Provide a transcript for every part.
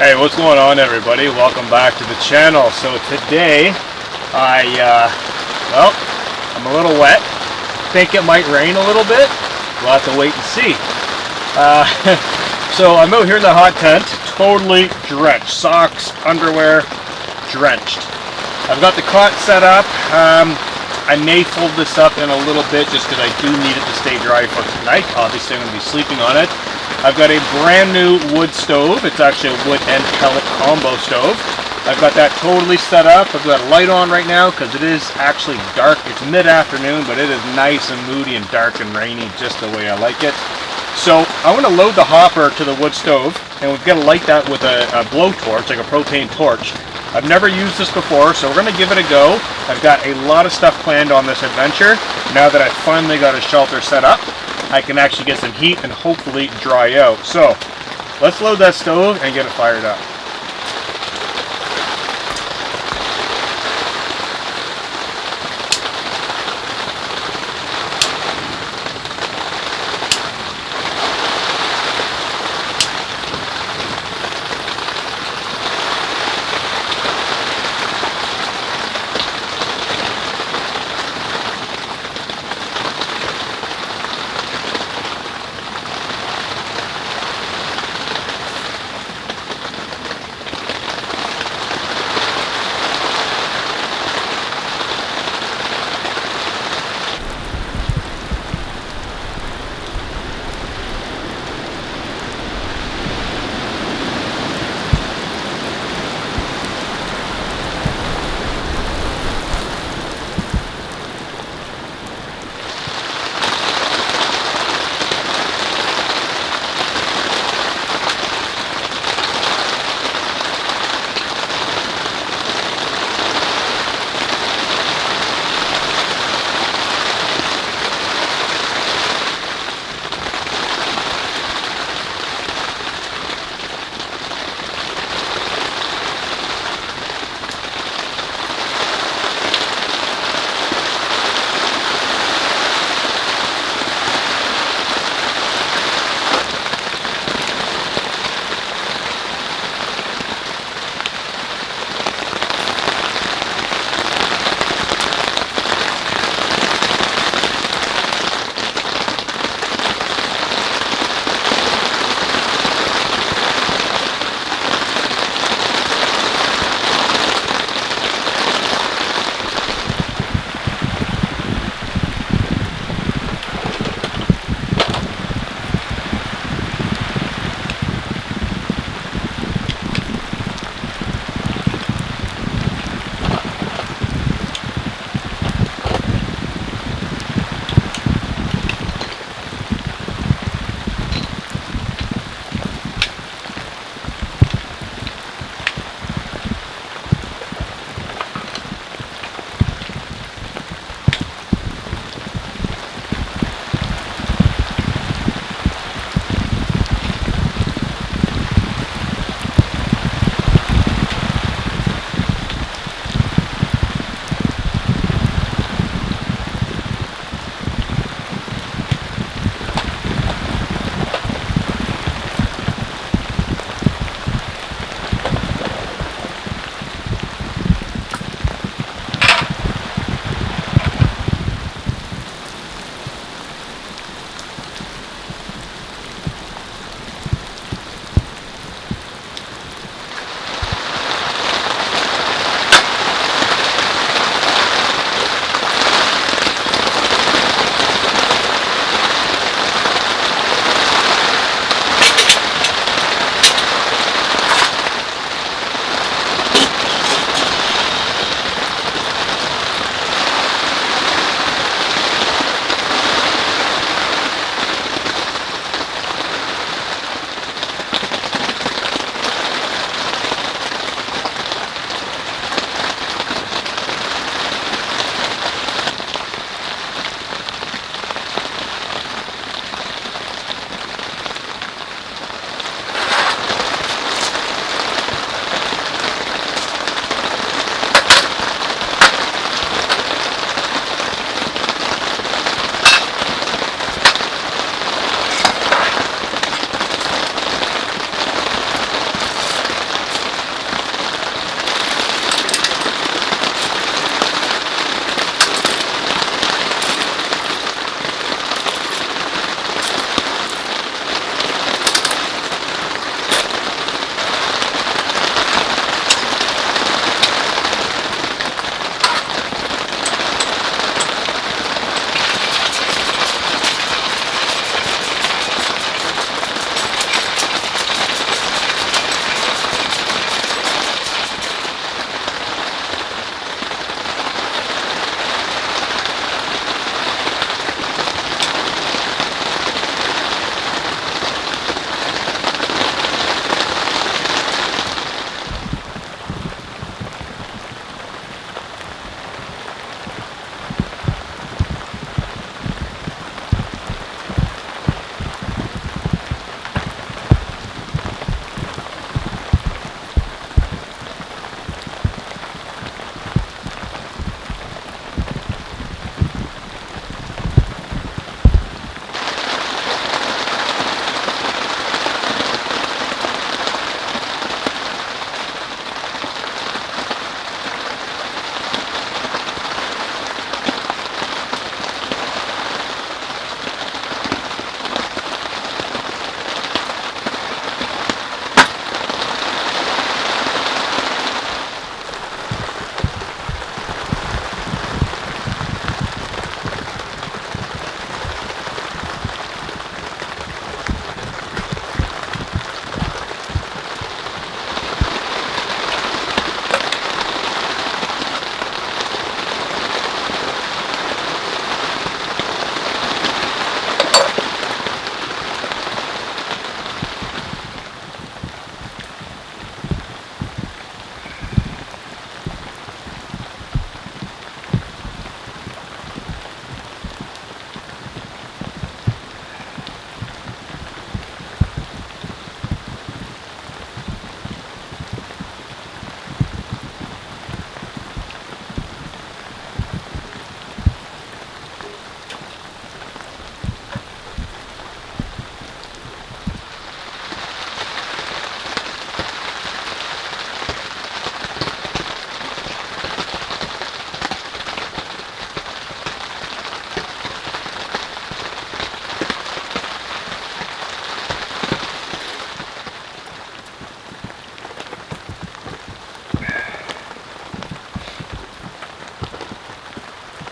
Hey, what's going on, everybody? Welcome back to the channel. So today I'm a little wet. Think it might rain a little bit. We'll have to wait and see. So I'm out here in the hot tent, totally drenched. Socks, underwear, drenched. I've got the cot set up. I may fold this up in a little bit just because I do need it to stay dry for tonight. Obviously I'm going to be sleeping on it. I've got a brand new wood stove. It's actually a wood and pellet combo stove. I've got that totally set up. I've got a light on right now because it is actually dark. It's mid-afternoon, but it is nice and moody and dark and rainy just the way I like it. So I want to load the hopper to the wood stove, and we've got to light that with a blowtorch, like a propane torch. I've never used this before, so we're going to give it a go. I've got a lot of stuff planned on this adventure. Now that I've finally got a shelter set up, I can actually get some heat and hopefully dry out. So let's load that stove and get it fired up.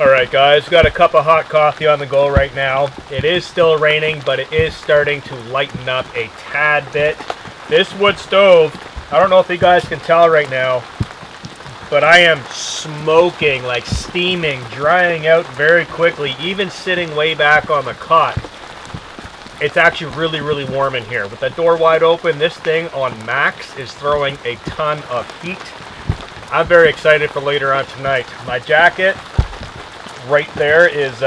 Alright guys, got a cup of hot coffee on the go right now. It is still raining, but it is starting to lighten up a tad bit. This wood stove, I don't know if you guys can tell right now, but I am smoking, like steaming, drying out very quickly, even sitting way back on the cot. It's actually really, really warm in here. With the door wide open, this thing on max is throwing a ton of heat. I'm very excited for later on tonight. My jacket right there is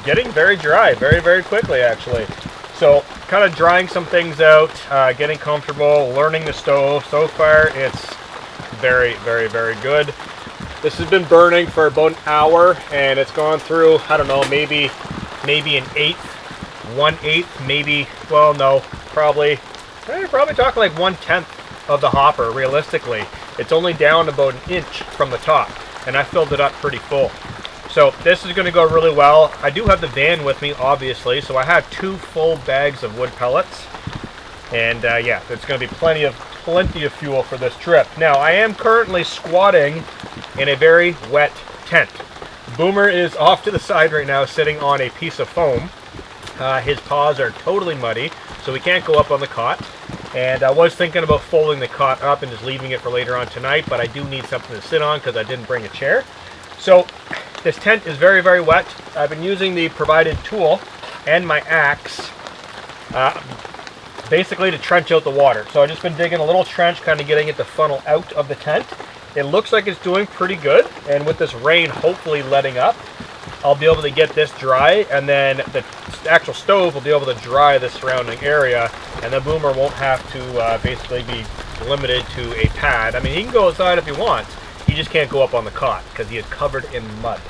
getting very dry, very, very quickly actually. So kind of drying some things out, getting comfortable, learning the stove. So far it's very, very, very good. This has been burning for about an hour and it's gone through, I don't know, maybe an eighth, 1/8, maybe, well no, probably talking like 1/10 of the hopper realistically. It's only down about an inch from the top and I filled it up pretty full. So this is going to go really well. I do have the van with me, obviously, so I have 2 full bags of wood pellets. And yeah, there's going to be plenty of fuel for this trip. Now, I am currently squatting in a very wet tent. Boomer is off to the side right now, sitting on a piece of foam. His paws are totally muddy, so he can't go up on the cot. And I was thinking about folding the cot up and just leaving it for later on tonight, but I do need something to sit on because I didn't bring a chair. So this tent is very, very wet. I've been using the provided tool and my axe basically to trench out the water. So I've just been digging a little trench, kind of getting it to funnel out of the tent. It looks like it's doing pretty good, and with this rain hopefully letting up, I'll be able to get this dry, and then the actual stove will be able to dry the surrounding area, and the Boomer won't have to basically be limited to a pad. I mean, he can go outside if he wants. He just can't go up on the cot because he is covered in mud.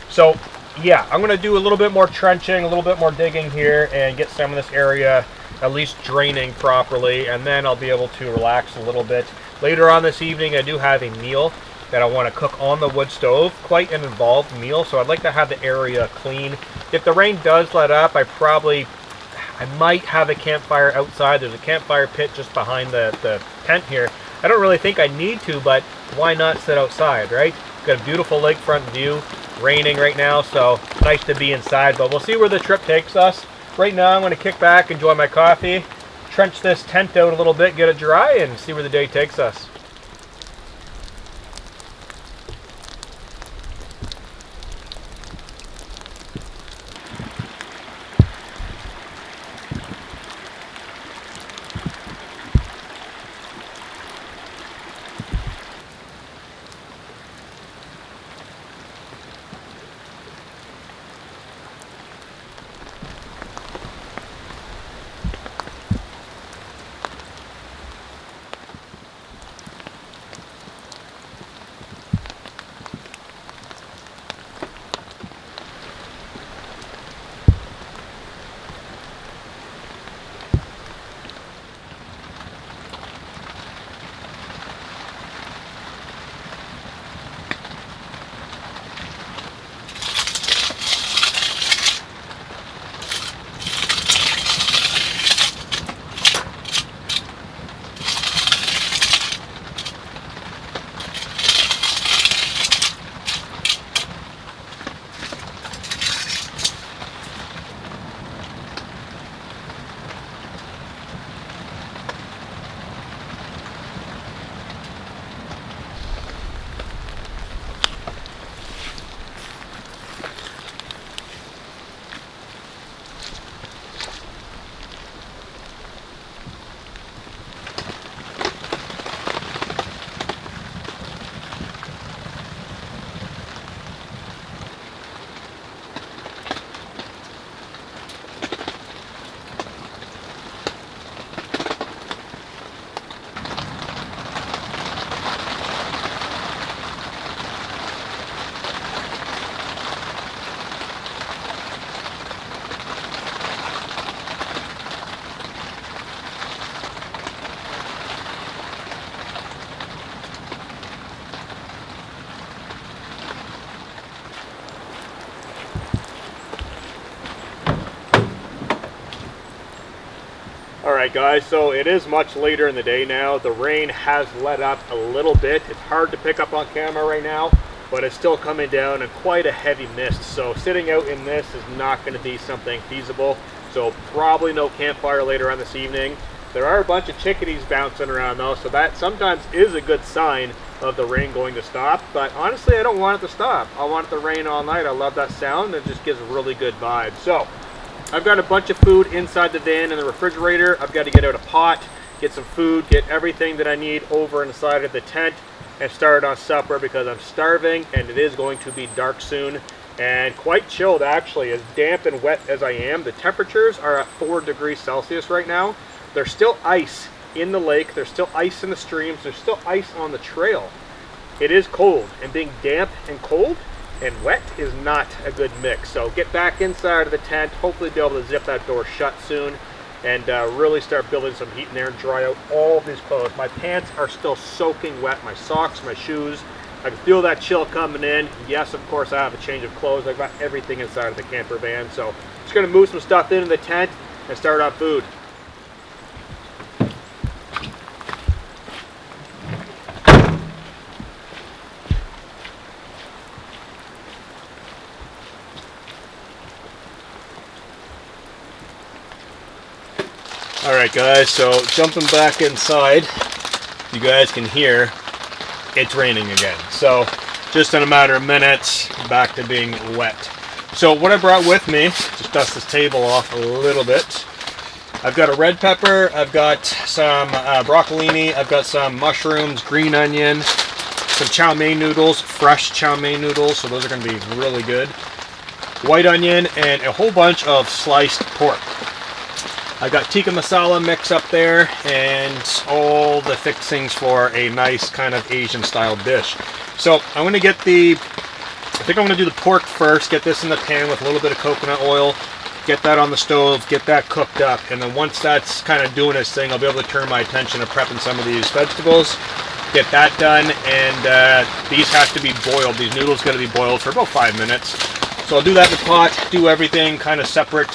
So yeah, I'm going to do a little bit more trenching, a little bit more digging here, and get some of this area at least draining properly, and then I'll be able to relax a little bit. Later on this evening, I do have a meal that I want to cook on the wood stove, quite an involved meal, so I'd like to have the area clean. If the rain does let up, I might have a campfire outside. There's a campfire pit just behind the tent here. I don't really think I need to, but why not sit outside, right? Got a beautiful lakefront view, raining right now, so nice to be inside, but we'll see where the trip takes us. Right now I'm going to kick back, enjoy my coffee, trench this tent out a little bit, get it dry, and see where the day takes us. Alright guys, so it is much later in the day now. The rain has let up a little bit. It's hard to pick up on camera right now. but it's still coming down and quite a heavy mist. So sitting out in this is not going to be something feasible. So probably no campfire later on this evening. There are a bunch of chickadees bouncing around though, so that sometimes is a good sign of the rain going to stop. But honestly, I don't want it to stop. I want it to rain all night. I love that sound. It just gives a really good vibe. So I've got a bunch of food inside the van in the refrigerator. I've got to get out a pot, get some food, get everything that I need over inside of the tent, and start on supper because I'm starving and it is going to be dark soon. And quite chilled actually. As damp and wet as I am, the temperatures are at 4 degrees Celsius right now. There's still ice in the lake, there's still ice in the streams, there's still ice on the trail. It is cold, and being damp and cold and wet is not a good mix. So get back inside of the tent, hopefully be able to zip that door shut soon, and really start building some heat in there and dry out all these clothes. My pants are still soaking wet, my socks, my shoes. I can feel that chill coming in. Yes, of course, I have a change of clothes. I've got everything inside of the camper van. So just gonna move some stuff into the tent and start on food. Alright guys, so jumping back inside, you guys can hear it's raining again. So just in a matter of minutes, back to being wet. So what I brought with me, just dust this table off a little bit. I've got a red pepper, I've got some broccolini, I've got some mushrooms, green onion, some chow mein noodles, fresh chow mein noodles, so those are going to be really good. White onion, and a whole bunch of sliced pork. I've got tikka masala mix up there and all the fixings for a nice kind of Asian style dish. So I'm going to get I think I'm going to do the pork first, get this in the pan with a little bit of coconut oil, get that on the stove, get that cooked up, and then once that's kind of doing its thing, I'll be able to turn my attention to prepping some of these vegetables, get that done, and these have to be boiled. These noodles got to be boiled for about 5 minutes. So I'll do that in the pot, do everything kind of separate,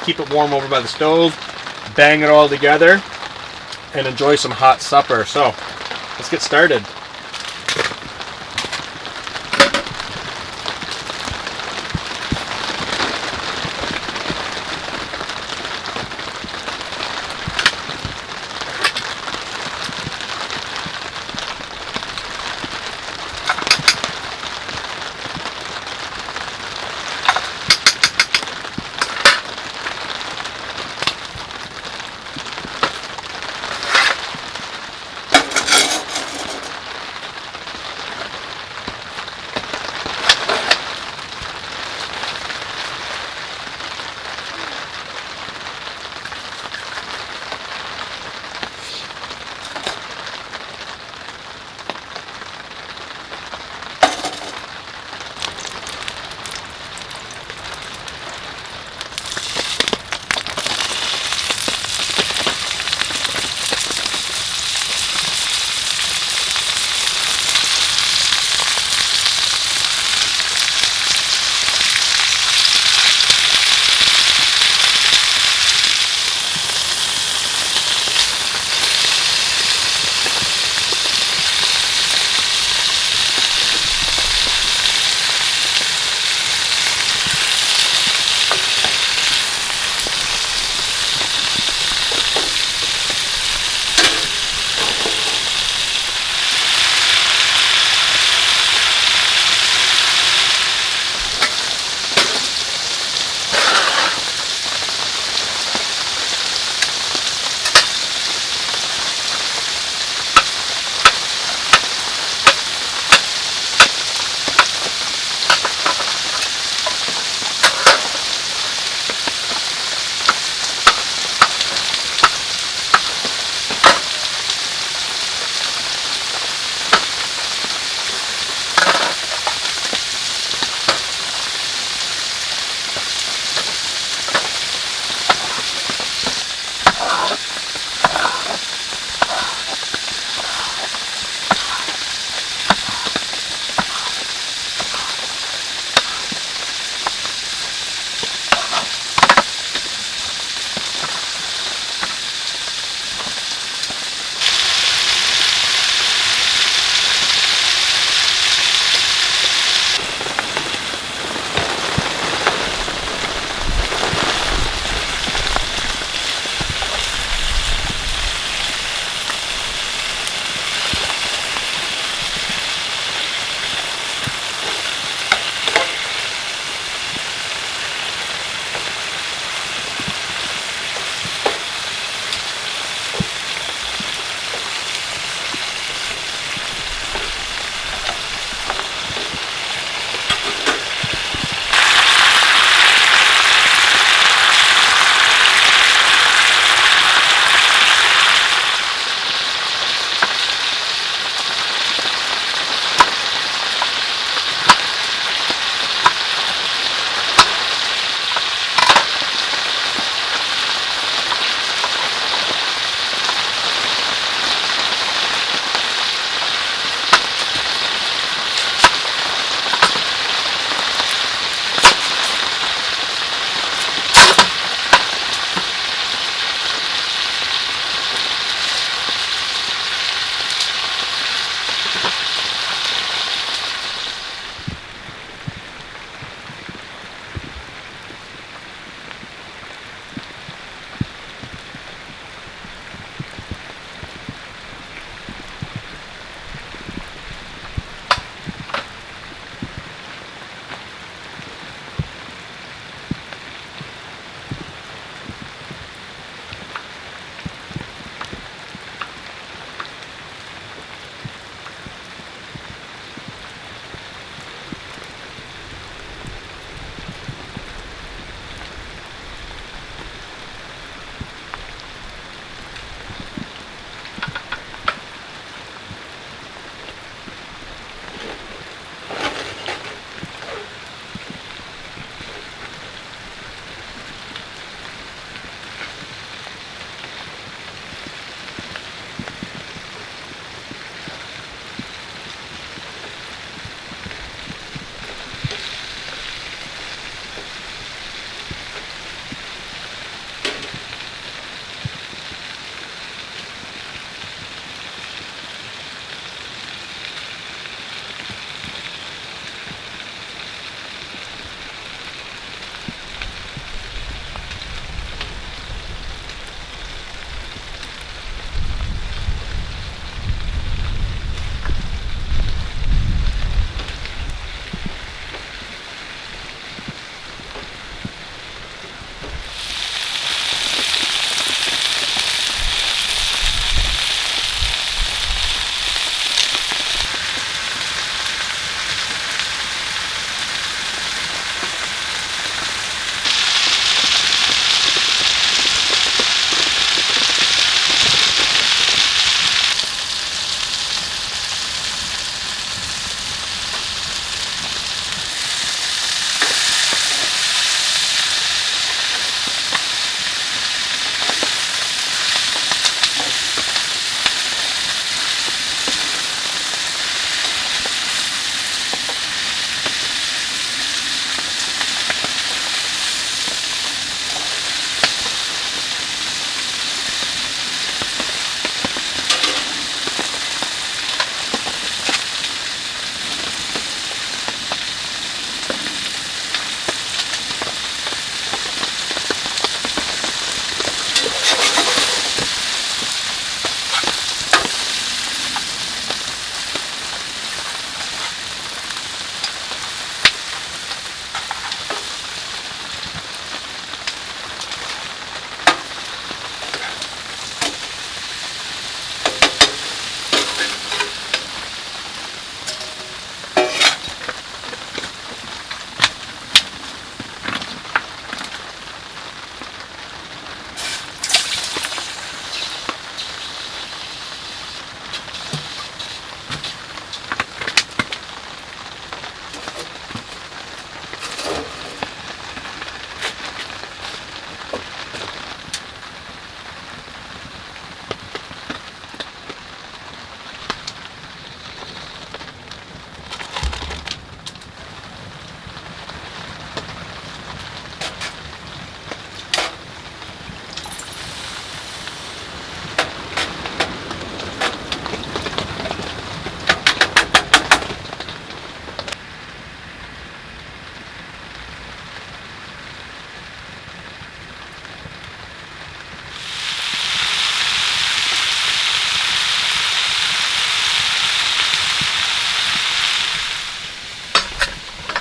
keep it warm over by the stove, bang it all together, and enjoy some hot supper. So let's get started.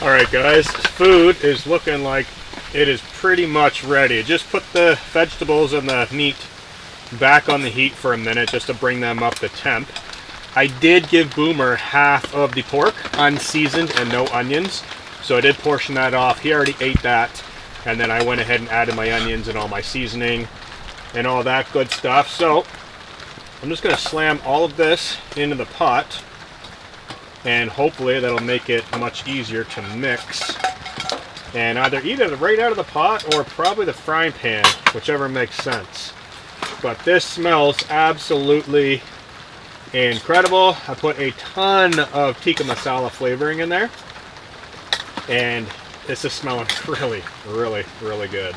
Alright guys, food is looking like it is pretty much ready. Just put the vegetables and the meat back on the heat for a minute just to bring them up to temp. I did give Boomer half of the pork, unseasoned and no onions, so I did portion that off. He already ate that, and then I went ahead and added my onions and all my seasoning and all that good stuff. So I'm just going to slam all of this into the pot, and hopefully that'll make it much easier to mix. And either eat it right out of the pot or probably the frying pan, whichever makes sense. But this smells absolutely incredible. I put a ton of tikka masala flavoring in there, and this is smelling really, really, really good.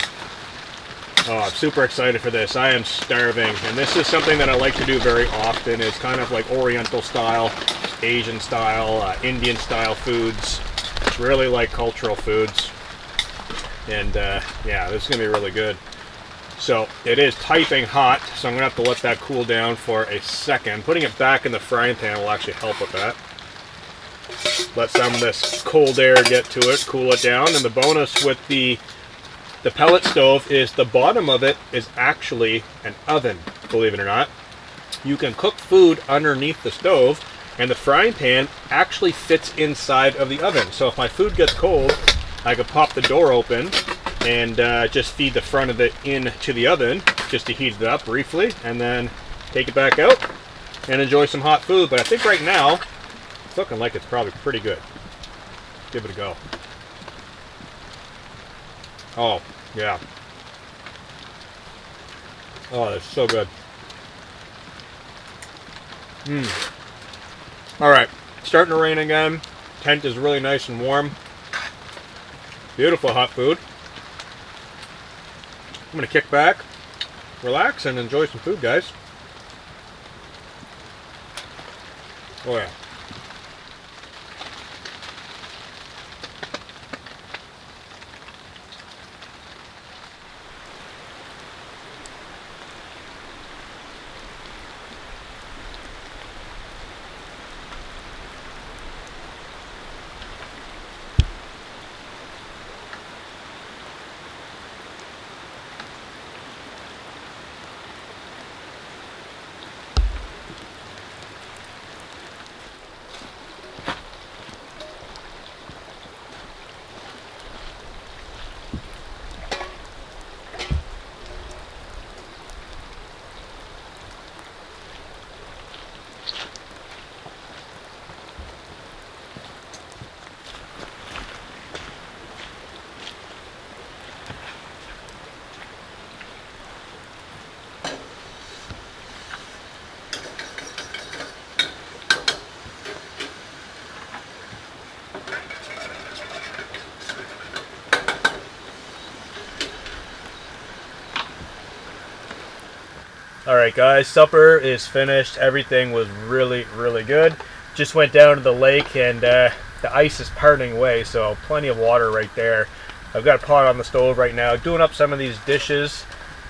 Oh, I'm super excited for this. I am starving, and this is something that I like to do very often. Is kind of like Oriental style, Asian style, Indian style foods. Really like cultural foods, and yeah, this is gonna be really good. So it is piping hot, so I'm gonna have to let that cool down for a second. Putting it back in the frying pan will actually help with that. Let some of this cold air get to it, cool it down, and the bonus with the pellet stove is the bottom of it is actually an oven, believe it or not. You can cook food underneath the stove, and the frying pan actually fits inside of the oven. So if my food gets cold, I could pop the door open and just feed the front of it into the oven just to heat it up briefly, and then take it back out and enjoy some hot food. But I think right now it's looking like it's probably pretty good. Give it a go. Oh, yeah. Oh, that's so good. Alright, starting to rain again. Tent is really nice and warm. Beautiful hot food. I'm going to kick back, relax, and enjoy some food, guys. Oh yeah. Alright guys, supper is finished. Everything was really, really good. Just went down to the lake, and the ice is parting away, so plenty of water right there. I've got a pot on the stove right now, doing up some of these dishes,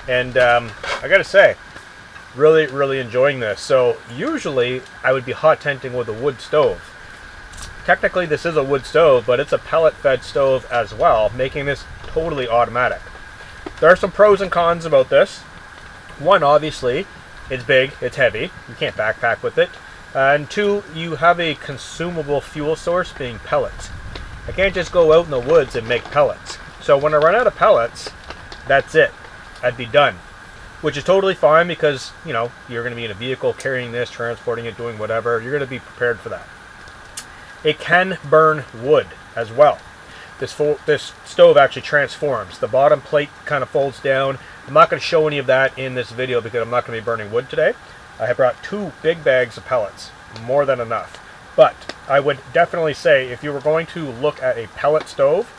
and I gotta say, really, really enjoying this. So usually I would be hot tenting with a wood stove. Technically this is a wood stove, but it's a pellet fed stove as well, making this totally automatic. There are some pros and cons about this. One, obviously, it's big, it's heavy, you can't backpack with it. And two, you have a consumable fuel source being pellets. I can't just go out in the woods and make pellets. So when I run out of pellets, that's it. I'd be done. Which is totally fine because, you know, you're going to be in a vehicle carrying this, transporting it, doing whatever. You're going to be prepared for that. It can burn wood as well. This stove actually transforms. The bottom plate kind of folds down. I'm not going to show any of that in this video because I'm not going to be burning wood today. I have brought 2 big bags of pellets, more than enough. But I would definitely say if you were going to look at a pellet stove,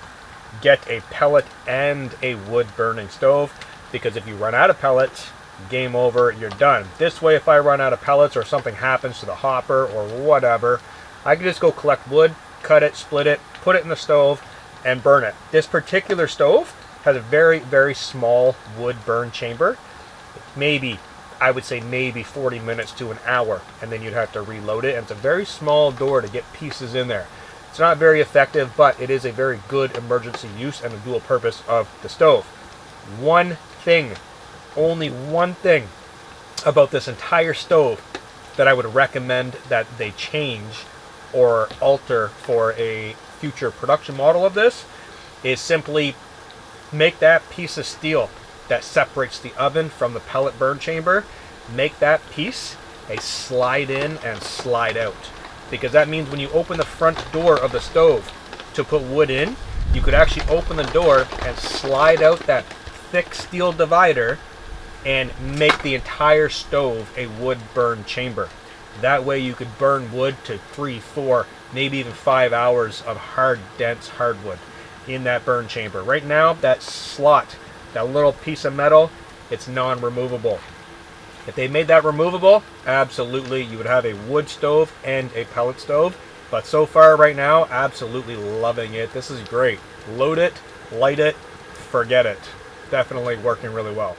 get a pellet and a wood burning stove, because if you run out of pellets, game over, you're done. This way, if I run out of pellets or something happens to the hopper or whatever, I can just go collect wood, cut it, split it, put it in the stove, and burn it. This particular stove has a very, very small wood burn chamber. Maybe, I would say maybe 40 minutes to an hour, and then you'd have to reload it. And it's a very small door to get pieces in there. It's not very effective, but it is a very good emergency use and a dual purpose of the stove. One thing, only one thing about this entire stove that I would recommend that they change or alter for a future production model of this is simply make that piece of steel that separates the oven from the pellet burn chamber, make that piece a slide in and slide out. Because that means when you open the front door of the stove to put wood in, you could actually open the door and slide out that thick steel divider and make the entire stove a wood burn chamber. That way you could burn wood to 3, 4, maybe even 5 hours of hard, dense hardwood in that burn chamber. Right now, that slot, that little piece of metal, it's non-removable. If they made that removable, absolutely, you would have a wood stove and a pellet stove. But so far right now, absolutely loving it. This is great. Load it, light it, forget it. Definitely working really well.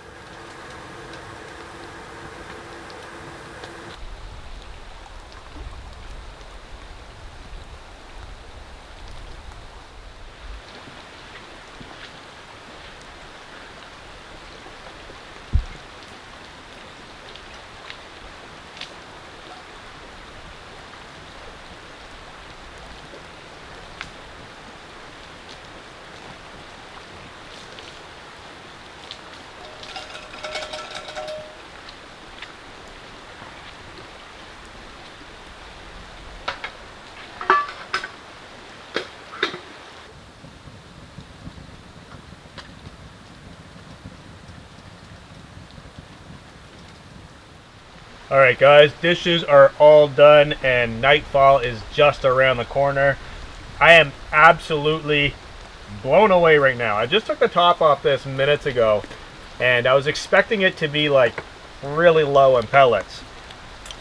Alright guys, dishes are all done and nightfall is just around the corner. I am absolutely blown away right now. I just took the top off this minutes ago and I was expecting it to be like really low in pellets.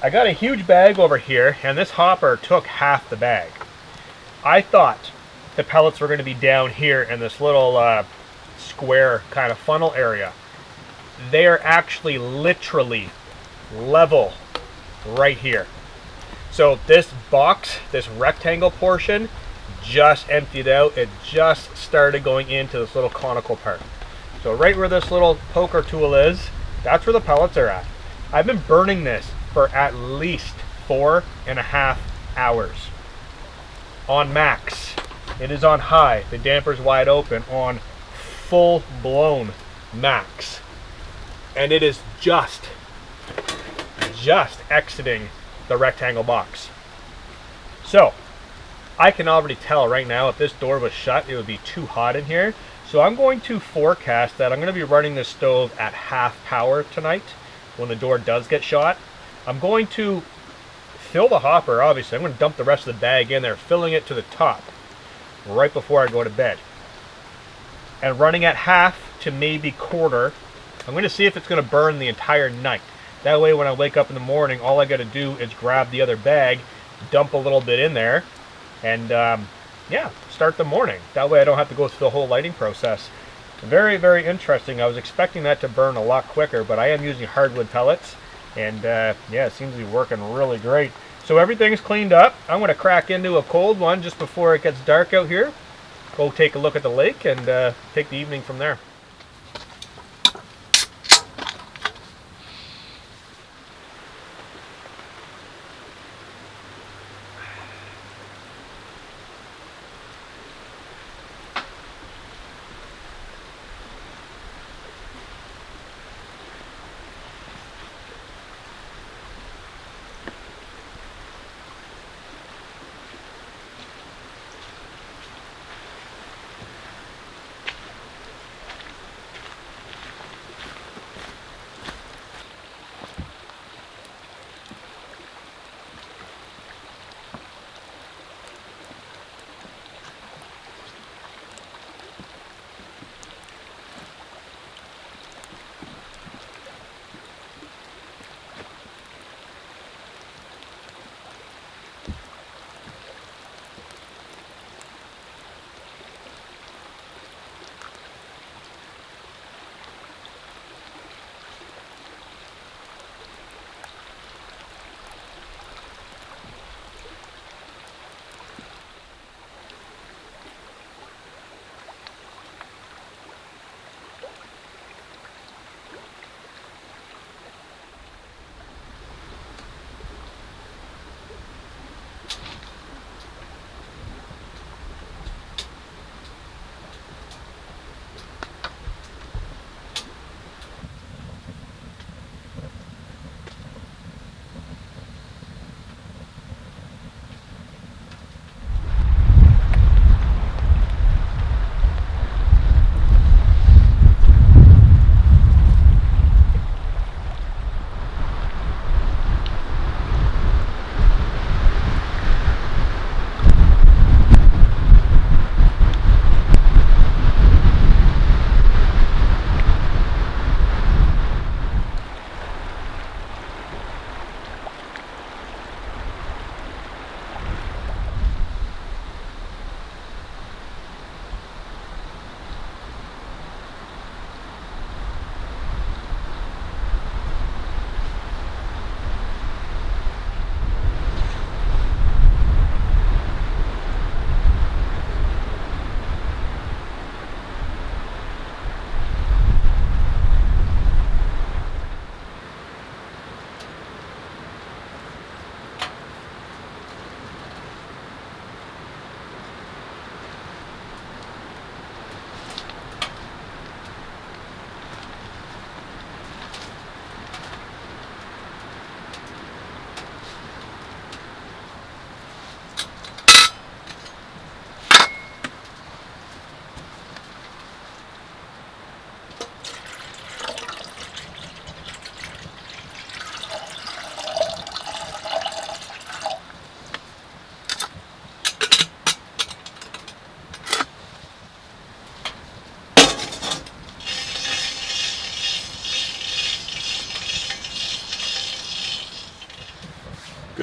I got a huge bag over here and this hopper took half the bag. I thought the pellets were going to be down here in this little square kind of funnel area. They are actually literally level right here. So this box, this rectangle portion, just emptied out. It just started going into this little conical part. So right where this little poker tool is, that's where the pellets are at. I've been burning this for at least 4.5 hours. On max. It is on high. The damper's wide open on full blown max. And it is just exiting the rectangle box. So I can already tell right now if this door was shut it would be too hot in here. So I'm going to forecast that I'm going to be running this stove at half power tonight when the door does get shut. I'm going to fill the hopper, obviously. I'm going to dump the rest of the bag in there, filling it to the top right before I go to bed. And running at half to maybe quarter, I'm going to see if it's going to burn the entire night. That way when I wake up in the morning, all I got to do is grab the other bag, dump a little bit in there, and yeah, start the morning. That way I don't have to go through the whole lighting process. Very, very interesting. I was expecting that to burn a lot quicker, but I am using hardwood pellets, and yeah, it seems to be working really great. So everything's cleaned up. I'm going to crack into a cold one just before it gets dark out here. Go take a look at the lake and take the evening from there.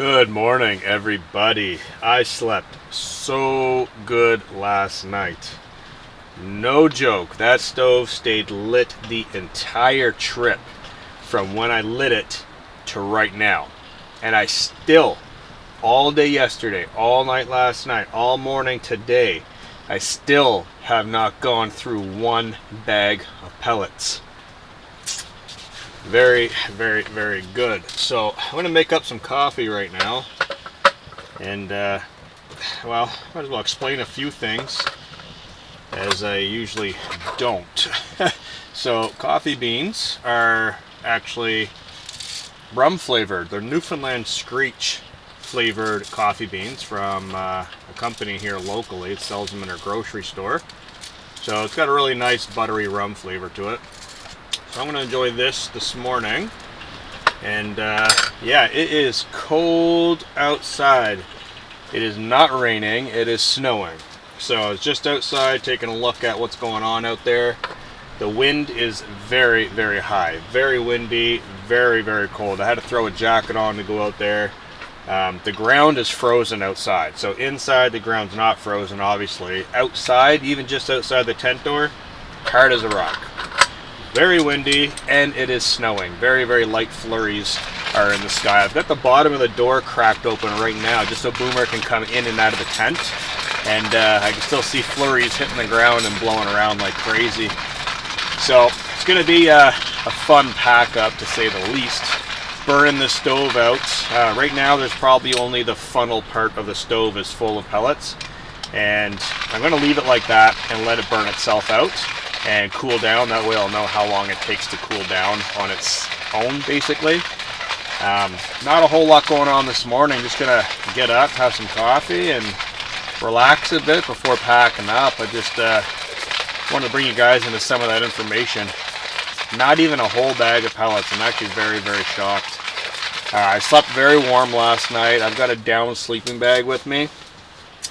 Good morning, everybody. I slept so good last night. No joke, that stove stayed lit the entire trip from when I lit it to right now. And I still, all day yesterday, all night last night, all morning today, I still have not gone through one bag of pellets. Very, very, very good. So I'm going to make up some coffee right now, and well, might as well explain a few things as I usually don't. So coffee beans are actually rum flavored. They're Newfoundland Screech flavored coffee beans from a company here locally. It sells them in their grocery store. So it's got a really nice buttery rum flavor to it. So I'm going to enjoy this morning, and yeah, it is cold outside. It is not raining, it is snowing. So I was just outside taking a look at what's going on out there. The wind is very, very high, very windy, very, very cold. I had to throw a jacket on to go out there. The ground is frozen outside, so inside the ground's not frozen, obviously. Outside, even just outside the tent door, hard as a rock. Very windy, and it is snowing. Very, very light flurries are in the sky. I've got the bottom of the door cracked open right now just so Boomer can come in and out of the tent. And I can still see flurries hitting the ground and blowing around like crazy. So it's going to be a fun pack up, to say the least. Burning the stove out. Right now there's probably only the funnel part of the stove is full of pellets. And I'm going to leave it like that and let it burn itself out and cool down. That way I'll know how long it takes to cool down on its own, basically. Not a whole lot going on this morning. Just gonna get up, have some coffee, and relax a bit before packing up. I just wanted to bring you guys into some of that information. Not even a whole bag of pellets. I'm actually very, very shocked. I slept very warm last night. I've got a down sleeping bag with me,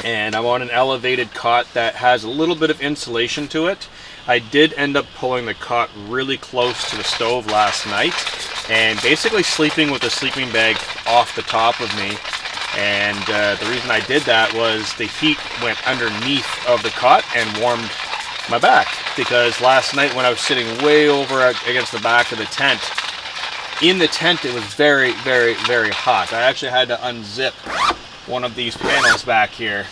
and I'm on an elevated cot that has a little bit of insulation to it. I did end up pulling the cot really close to the stove last night and basically sleeping with the sleeping bag off the top of me. And the reason I did that was the heat went underneath of the cot and warmed my back, because last night when I was sitting way over against the back of the tent, in the tent it was very, very, very hot. I actually had to unzip one of these panels back here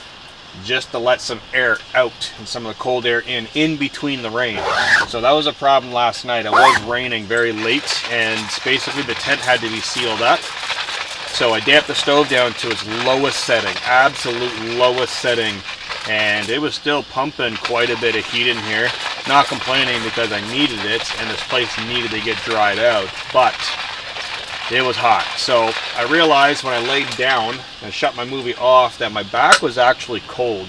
just to let some air out and some of the cold air in between the rain. So that was a problem last night. It was raining very late, and basically the tent had to be sealed up. So I damped the stove down to its lowest setting, absolute lowest setting, and it was still pumping quite a bit of heat in here. Not complaining, because I needed it and this place needed to get dried out, but it was hot. So I realized when I laid down and shut my movie off that my back was actually cold.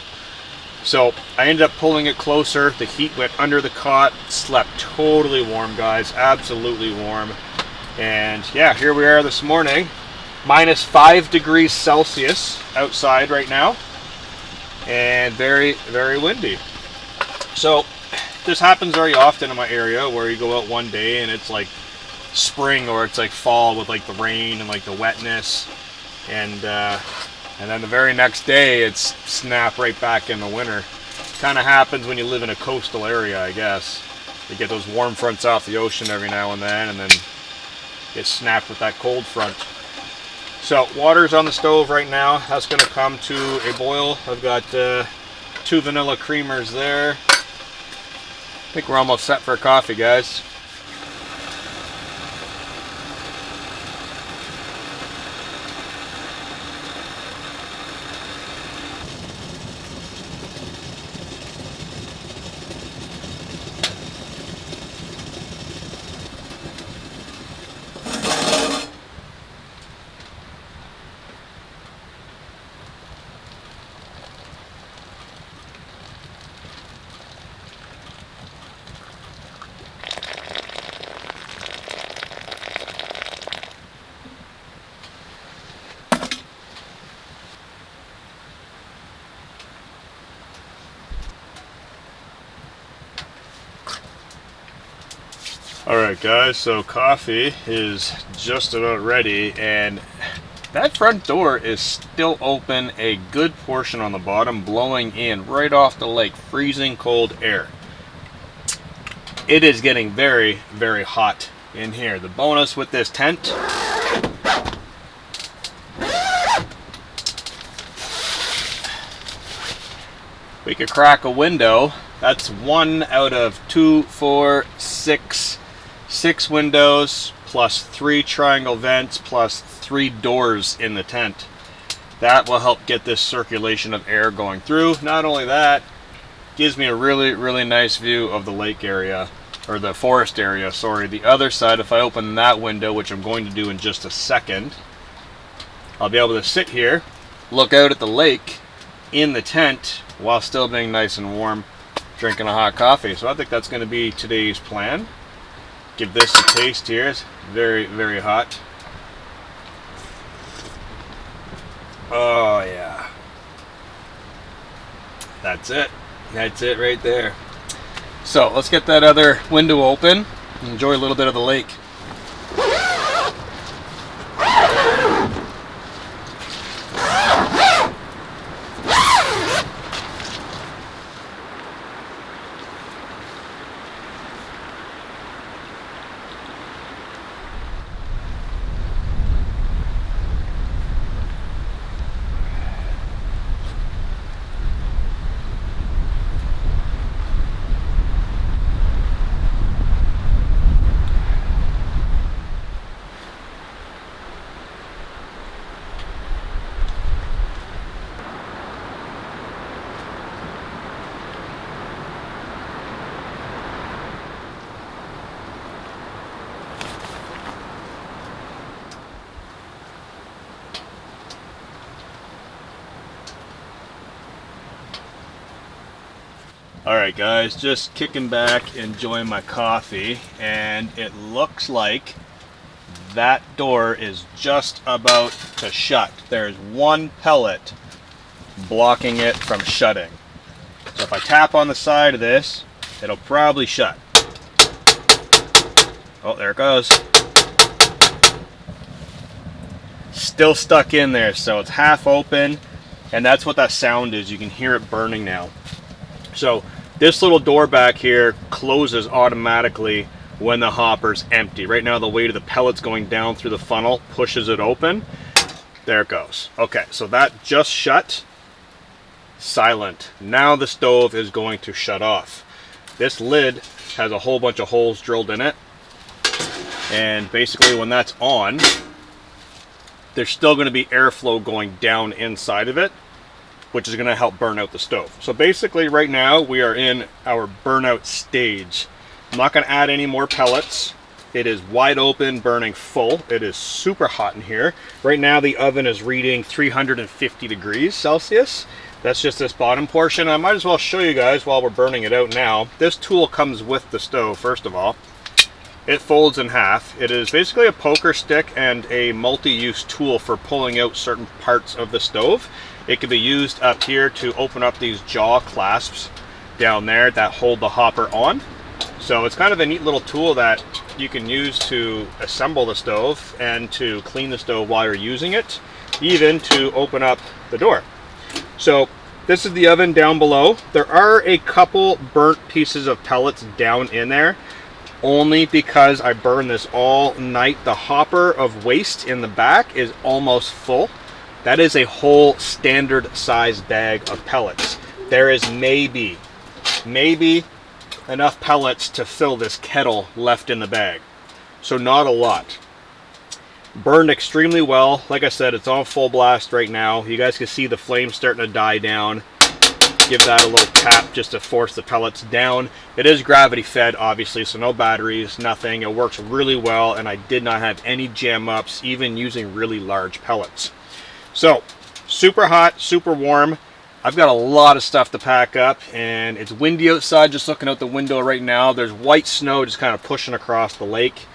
So I ended up pulling it closer. The heat went under the cot. Slept totally warm, guys. Absolutely warm. And yeah, here we are this morning. Minus 5 degrees Celsius outside right now. And very, very windy. So this happens very often in my area, where you go out one day and it's like spring, or it's like fall with like the rain and like the wetness, and then the very next day it's snap right back in the winter. Kind of happens when you live in a coastal area, I guess. You get those warm fronts off the ocean every now and then get snapped with that cold front. So water's on the stove right now. That's going to come to a boil. I've got 2 vanilla creamers there. I think we're almost set for coffee, guys. Alright guys, so coffee is just about ready, and That front door is still open a good portion on the bottom, blowing in right off the lake, freezing cold air. It is getting very, very hot in here. The bonus with this tent, we could crack a window. That's 1 out of 2, 4, 6 windows, plus 3 triangle vents, plus 3 doors in the tent. That will help get this circulation of air going through. Not only that, gives me a really, really nice view of the lake area, or the forest area, sorry. The other side, if I open that window, which I'm going to do in just a second, I'll be able to sit here, look out at the lake in the tent while still being nice and warm, drinking a hot coffee. So I think that's going to be today's plan. Give this a taste here. It's very, very hot. Oh yeah. That's it. That's it right there. So let's get that other window open and enjoy a little bit of the lake. Alright guys, just kicking back, enjoying my coffee, and it looks like that door is just about to shut. There's 1 pellet blocking it from shutting. So if I tap on the side of this, it'll probably shut. Oh, there it goes. Still stuck in there, so it's half open, and that's what that sound is. You can hear it burning now. So this little door back here closes automatically when the hopper's empty. Right now the weight of the pellets going down through the funnel pushes it open. There it goes. Okay, so that just shut. Silent. Now the stove is going to shut off. This lid has a whole bunch of holes drilled in it, and basically when that's on, there's still going to be airflow going down inside of it, which is going to help burn out the stove. So basically right now we are in our burnout stage. I'm not going to add any more pellets. It is wide open, burning full. It is super hot in here. Right now the oven is reading 350 degrees Celsius. That's just this bottom portion. I might as well show you guys while we're burning it out now. This tool comes with the stove, first of all. It folds in half. It is basically a poker stick and a multi-use tool for pulling out certain parts of the stove. It can be used up here to open up these jaw clasps down there that hold the hopper on. So it's kind of a neat little tool that you can use to assemble the stove and to clean the stove while you're using it, even to open up the door. So this is the oven down below. There are a couple burnt pieces of pellets down in there, only because I burned this all night. The hopper of waste in the back is almost full. That is a whole standard size bag of pellets. There is maybe enough pellets to fill this kettle left in the bag. So not a lot. Burned extremely well. Like I said, it's on full blast right now. You guys can see the flames starting to die down. Give that a little tap just to force the pellets down. It is gravity fed, obviously, so no batteries, nothing. It works really well, and I did not have any jam ups, even using really large pellets. So, super hot, super warm. I've got a lot of stuff to pack up, and it's windy outside. Just looking out the window right now, there's white snow just kind of pushing across the lake.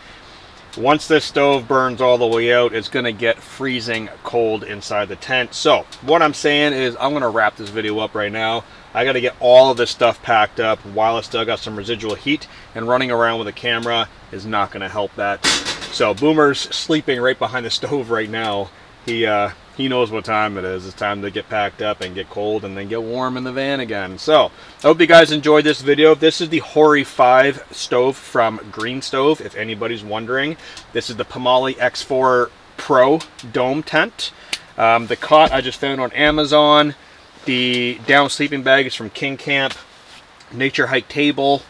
Once this stove burns all the way out, it's going to get freezing cold inside the tent. So what I'm saying is I'm going to wrap this video up right now. I got to get all of this stuff packed up while it's still got some residual heat, and running around with a camera is not going to help that. So Boomer's sleeping right behind the stove right now, He knows what time it is. It's time to get packed up and get cold and then get warm in the van again. So, I hope you guys enjoyed this video. This is the Hori5 stove from Green Stove, if anybody's wondering. This is the Pamali X4 Pro Dome tent. The cot I just found on Amazon. The down sleeping bag is from King Camp. Nature Hike table.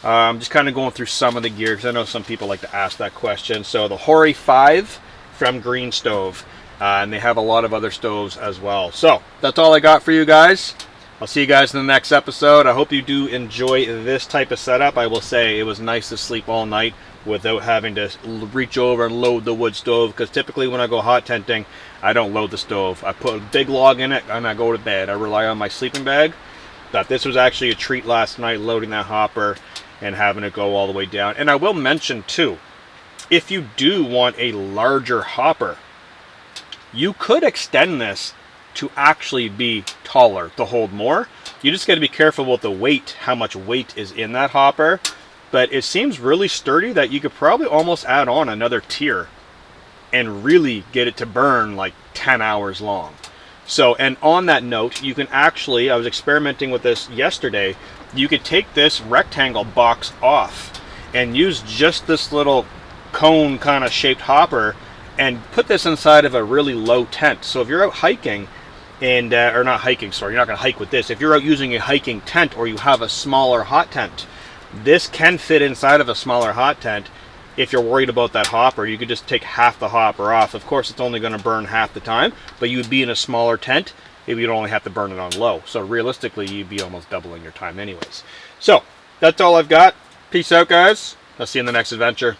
I'm just kind of going through some of the gear because I know some people like to ask that question. So the Hori5 from Green Stove. And they have a lot of other stoves as well. So, that's all I got for you guys. I'll see you guys in the next episode. I hope you do enjoy this type of setup. I will say it was nice to sleep all night without having to reach over and load the wood stove. Because typically when I go hot tenting, I don't load the stove. I put a big log in it and I go to bed. I rely on my sleeping bag. But this was actually a treat last night, loading that hopper and having it go all the way down. And I will mention too, if you do want a larger hopper, you could extend this to actually be taller, to hold more. You just got to be careful with the weight, how much weight is in that hopper. But it seems really sturdy that you could probably almost add on another tier and really get it to burn like 10 hours long. So, and on that note, you can actually, I was experimenting with this yesterday, you could take this rectangle box off and use just this little cone kind of shaped hopper and put this inside of a really low tent. So if you're out hiking, and or not hiking, sorry, you're not going to hike with this. If you're out using a hiking tent or you have a smaller hot tent, this can fit inside of a smaller hot tent. If you're worried about that hopper, you could just take half the hopper off. Of course, it's only going to burn half the time, but you would be in a smaller tent if you'd only have to burn it on low. So realistically, you'd be almost doubling your time anyways. So that's all I've got. Peace out, guys. I'll see you in the next adventure.